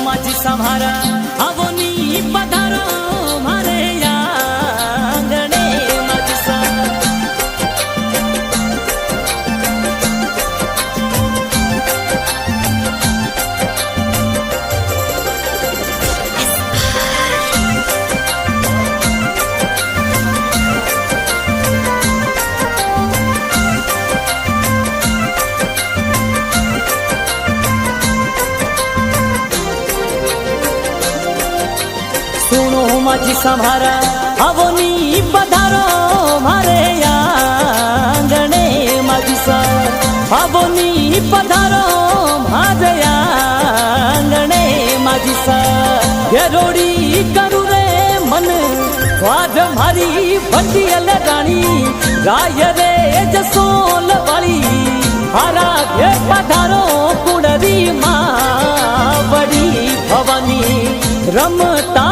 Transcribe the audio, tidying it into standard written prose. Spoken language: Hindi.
माजी संभारा आवोनी पधारो मारे आंगणे माजी सा माजी संभारा आवोनी पधारो मारे आंगणे माजी सा आवोनी पधारो मारे आंगणे माजी सा घेरोड़ी करू रे मन वाज मारी बंदियल रानी राय रे जसोल वाली हारा घे पधारो कुड़री मां बड़ी भवानी रमता